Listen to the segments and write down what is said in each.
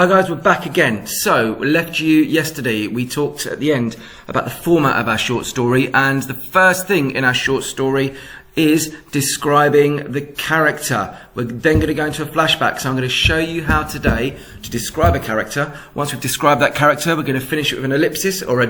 Hi guys, we're back again. So, we left you yesterday. We talked at the end about the format of our short story, and the first thing in our short story is describing the character. We're then going to go into a flashback, so I'm going to show you how today to describe a character. Once we've described that character, we're going to finish it with an ellipsis or a ...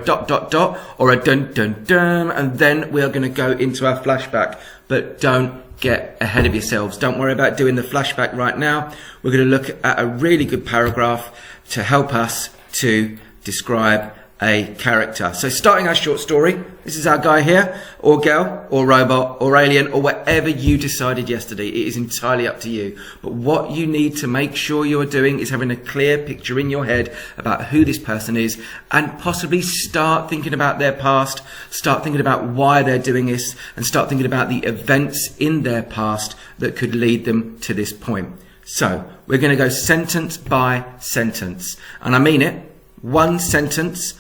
or a dun, and then we are going to go into our flashback. But don't get ahead of yourselves. Don't worry about doing the flashback right now. We're going to look at a really good paragraph to help us to describe a character. So starting our short story, this is our guy here, or girl, or robot, or alien, or whatever you decided yesterday. It is entirely up to you. But what you need to make sure you're doing is having a clear picture in your head about who this person is, and possibly start thinking about their past, start thinking about why they're doing this, and start thinking about the events in their past that could lead them to this point. So we're going to go sentence by sentence, and I mean it, one sentence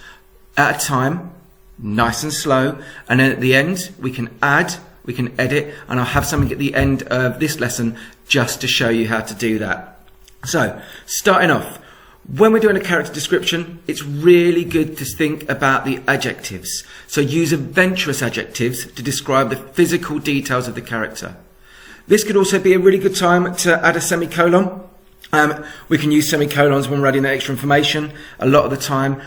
at a time, nice and slow, and then at the end we can add, we can edit, and I'll have something at the end of this lesson just to show you how to do that. So starting off, when we're doing a character description, it's really good to think about the adjectives. So use adventurous adjectives to describe the physical details of the character. This could also be a really good time to add a semicolon. We can use semicolons when we're adding that extra information. A lot of the time,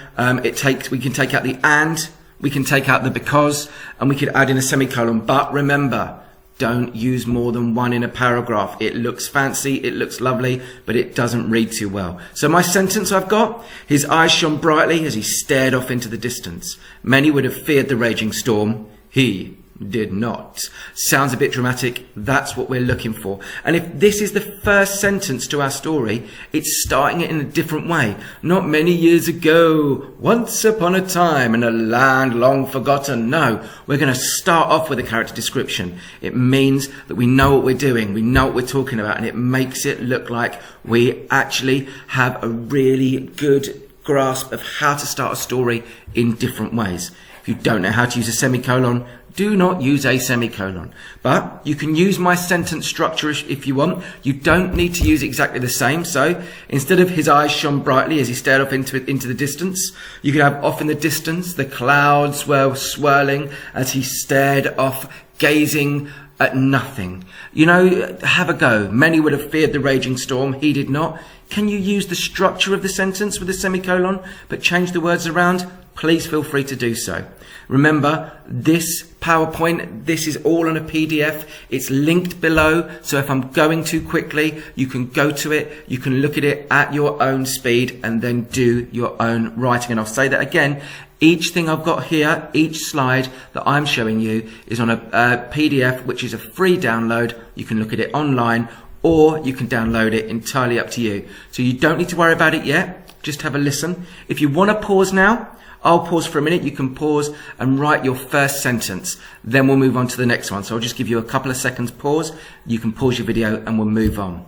we can take out the and, we can take out the because, and we could add in a semicolon. But remember, don't use more than one in a paragraph. It looks fancy, it looks lovely, but it doesn't read too well. So my sentence I've got, his eyes shone brightly as he stared off into the distance. Many would have feared the raging storm. He did not. Sounds a bit dramatic. That's what we're looking for. And if this is the first sentence to our story, it's starting it in a different way. Not many years ago, once upon a time in a land long forgotten. No, we're going to start off with a character description. It means that we know what we're doing, we know what we're talking about, and it makes it look like we actually have a really good grasp of how to start a story in different ways. If you don't know how to use a semicolon, do not use a semicolon. But you can use my sentence structure if you want. You don't need to use exactly the same. So instead of his eyes shone brightly as he stared off into the distance, you could have off in the distance, the clouds were swirling as he stared off, gazing at nothing. You know, have a go. Many would have feared the raging storm. He did not. Can you use the structure of the sentence with a semicolon, but change the words around? Please feel free to do so. Remember, this PowerPoint, this is all on a PDF. It's linked below, so if I'm going too quickly, you can go to it, you can look at it at your own speed, and then do your own writing. And I'll say that again, each thing I've got here, each slide that I'm showing you is on a PDF, which is a free download. You can look at it online, or you can download it, entirely up to you. So you don't need to worry about it yet, just have a listen. If you want to pause now, I'll pause for a minute. You can pause and write your first sentence. Then we'll move on to the next one. So I'll just give you a couple of seconds pause. You can pause your video and we'll move on.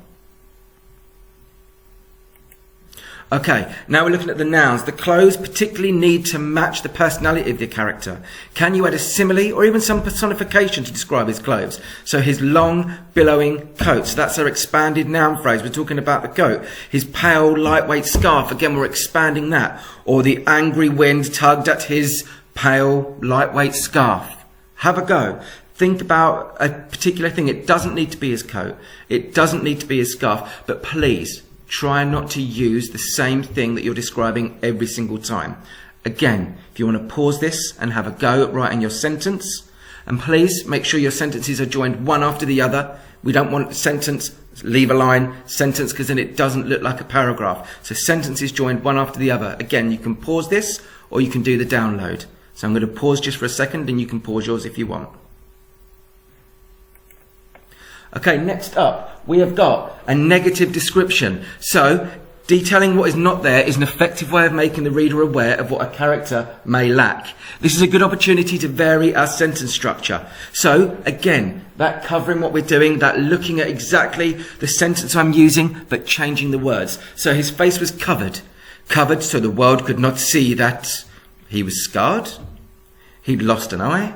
Okay, now we're looking at the nouns. The clothes particularly need to match the personality of the character. Can you add a simile or even some personification to describe his clothes? So his long, billowing coat. So that's our expanded noun phrase. We're talking about the coat. His pale, lightweight scarf. Again, we're expanding that. Or the angry wind tugged at his pale, lightweight scarf. Have a go. Think about a particular thing. It doesn't need to be his coat. It doesn't need to be his scarf. But please, try not to use the same thing that you're describing every single time. Again, if you want to pause this and have a go at writing your sentence, and please make sure your sentences are joined one after the other. We don't want sentence, leave a line, sentence, because then it doesn't look like a paragraph. So sentences joined one after the other. Again, you can pause this or you can do the download. So I'm going to pause just for a second, and you can pause yours if you want. Okay, next up, we have got a negative description. So, detailing what is not there is an effective way of making the reader aware of what a character may lack. This is a good opportunity to vary our sentence structure. So, again, that covering what we're doing, that looking at exactly the sentence I'm using, but changing the words. So his face was covered. Covered so the world could not see that he was scarred. He'd lost an eye.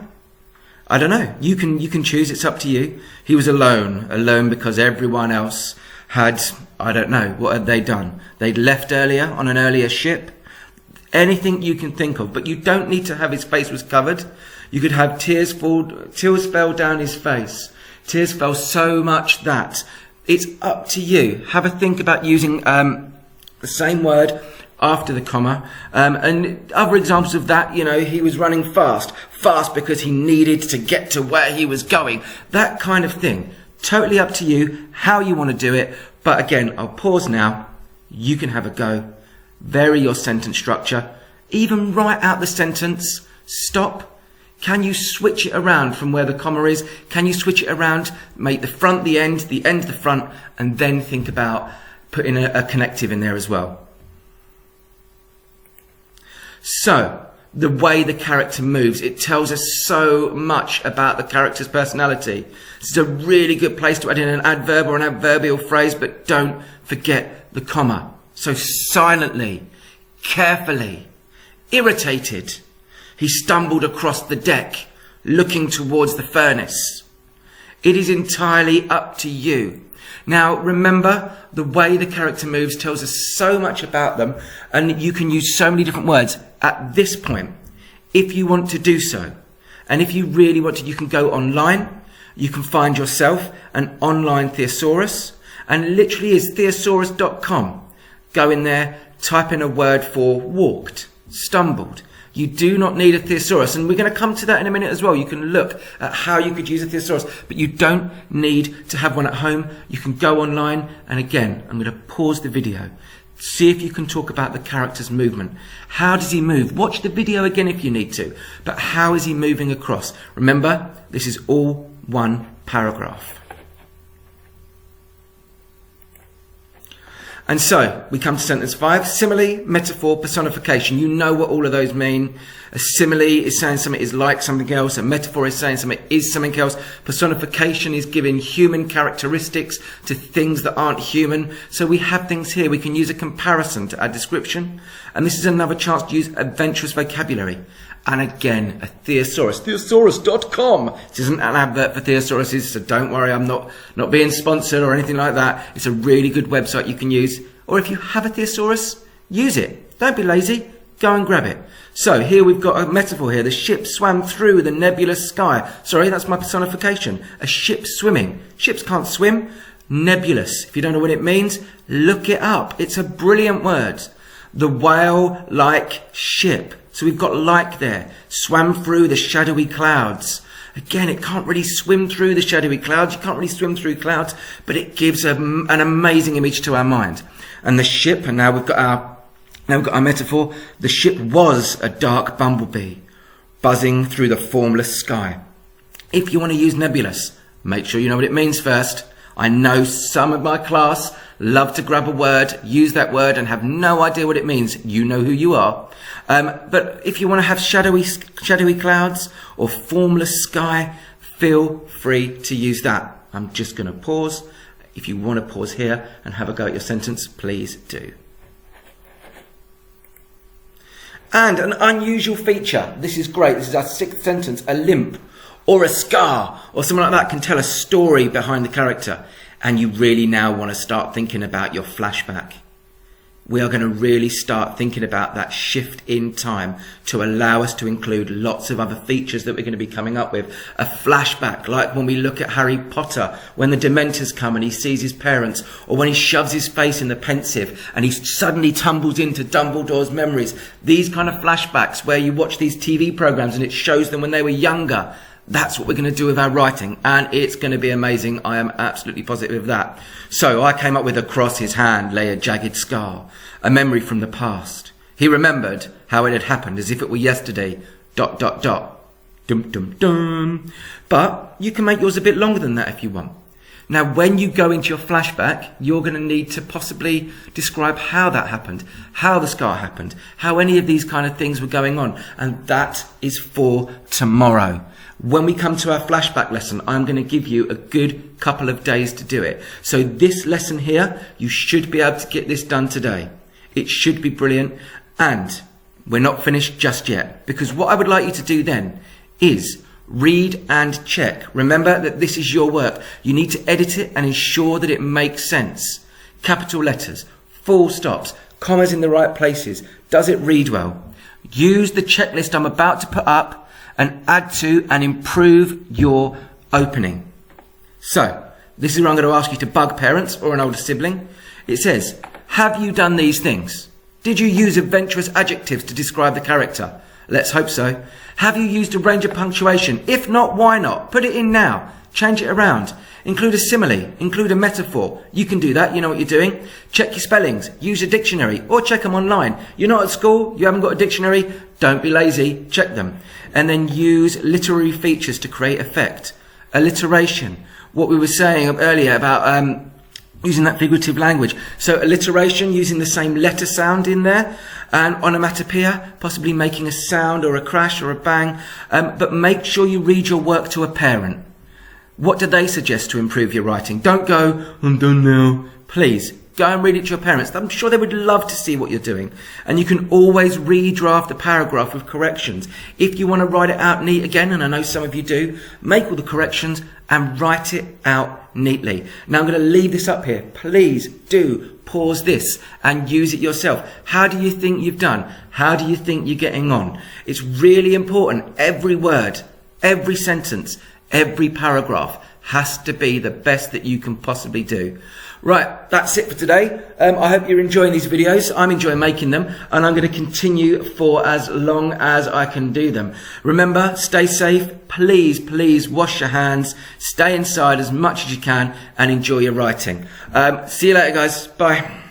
I don't know. You can choose. It's up to you. He was alone because everyone else had, I don't know, what had they done? They'd left earlier on an earlier ship. Anything you can think of, but you don't need to have his face was covered. You could have tears fell down his face. Tears fell so much that it's up to you. Have a think about using the same word after the comma. And other examples of that, you know, he was running fast because he needed to get to where he was going. That kind of thing. Totally up to you how you want to do it. But again, I'll pause now. You can have a go. Vary your sentence structure. Even write out the sentence. Stop. Can you switch it around from where the comma is? Can you switch it around? Make the front the end the front, and then think about putting a connective in there as well. So, the way the character moves, it tells us so much about the character's personality. This is a really good place to add in an adverb or an adverbial phrase, but don't forget the comma. So silently, carefully, irritated, he stumbled across the deck, looking towards the furnace. It is entirely up to you. Now, remember, the way the character moves tells us so much about them, and you can use so many different words at this point, if you want to do so. And if you really want to, you can go online. You can find yourself an online thesaurus, and literally is thesaurus.com. Go in there, type in a word for walked, stumbled. You do not need a thesaurus, and we're going to come to that in a minute as well. You can look at how you could use a thesaurus, but you don't need to have one at home. You can go online, and again, I'm going to pause the video. See if you can talk about the character's movement. How does he move? Watch the video again if you need to, but how is he moving across? Remember, this is all one paragraph. And so, we come to sentence 5. Simile, metaphor, personification. You know what all of those mean. A simile is saying something is like something else. A metaphor is saying something is something else. Personification is giving human characteristics to things that aren't human. So we have things here. We can use a comparison to add description. And this is another chance to use adventurous vocabulary. And again, a thesaurus. Thesaurus.com. This isn't an advert for thesauruses, so don't worry, I'm not being sponsored or anything like that. It's a really good website you can use. Or if you have a thesaurus, use it. Don't be lazy. Go and grab it. So here we've got a metaphor here. The ship swam through the nebulous sky. Sorry, that's my personification. A ship swimming. Ships can't swim. Nebulous. If you don't know what it means, look it up. It's a brilliant word. The whale-like ship. So we've got like there. Swam through the shadowy clouds. Again, it can't really swim through the shadowy clouds. You can't really swim through clouds, but it gives an amazing image to our mind. And the ship, and now we've got our metaphor. The ship was a dark bumblebee, buzzing through the formless sky. If you want to use nebulous, make sure you know what it means first. I know some of my class love to grab a word, use that word, and have no idea what it means. You know who you are. But if you want to have shadowy clouds or formless sky, feel free to use that. I'm just going to pause. If you want to pause here and have a go at your sentence, please do. And an unusual feature. This is great. This is our 6th sentence. A limp or a scar or something like that can tell a story behind the character. And you really now want to start thinking about your flashback. We are going to really start thinking about that shift in time to allow us to include lots of other features that we're going to be coming up with. A flashback, like when we look at Harry Potter, when the Dementors come and he sees his parents, or when he shoves his face in the pensive and he suddenly tumbles into Dumbledore's memories. These kind of flashbacks where you watch these TV programs and it shows them when they were younger. That's what we're going to do with our writing, and it's going to be amazing. I am absolutely positive of that. So I came up with across his hand lay a jagged scar, a memory from the past. He remembered how it had happened as if it were yesterday, ... Dum, dum, dum. But you can make yours a bit longer than that if you want. Now, when you go into your flashback, you're going to need to possibly describe how that happened, how the scar happened, how any of these kind of things were going on. And that is for tomorrow. When we come to our flashback lesson, I'm going to give you a good couple of days to do it. So this lesson here, you should be able to get this done today. It should be brilliant. And we're not finished just yet, because what I would like you to do then is read and check. Remember that this is your work. You need to edit it and ensure that it makes sense. capital letters, full stops, commas in the right places? Does it read well? Use the checklist I'm about to put up and add to and improve your opening. So, this is where I'm going to ask you to bug parents or an older sibling. It says, have you done these things? Did you use adventurous adjectives to describe the character? Let's hope so. Have you used a range of punctuation? If not, why not? Put it in now. Change it around. Include a simile. Include a metaphor. You can do that. You know what you're doing. Check your spellings. Use a dictionary or check them online. You're not at school. You haven't got a dictionary. Don't be lazy. Check them. And then use literary features to create effect. Alliteration. What we were saying earlier about using that figurative language. So alliteration, using the same letter sound in there. And onomatopoeia, possibly making a sound or a crash or a bang. But make sure you read your work to a parent. What do they suggest to improve your writing? Don't go, I'm done now. Please, go and read it to your parents. I'm sure they would love to see what you're doing. And you can always redraft the paragraph with corrections. If you want to write it out neat again, and I know some of you do, make all the corrections and write it out neatly. Now I'm going to leave this up here. Please do pause this and use it yourself. How do you think you've done? How do you think you're getting on? It's really important. Every word, every sentence, every paragraph has to be the best that you can possibly do. Right, that's it for today. I hope you're enjoying these videos. I'm enjoying making them, and I'm going to continue for as long as I can do them. Remember, stay safe. Please, please wash your hands. Stay inside as much as you can and enjoy your writing. See you later, guys. Bye.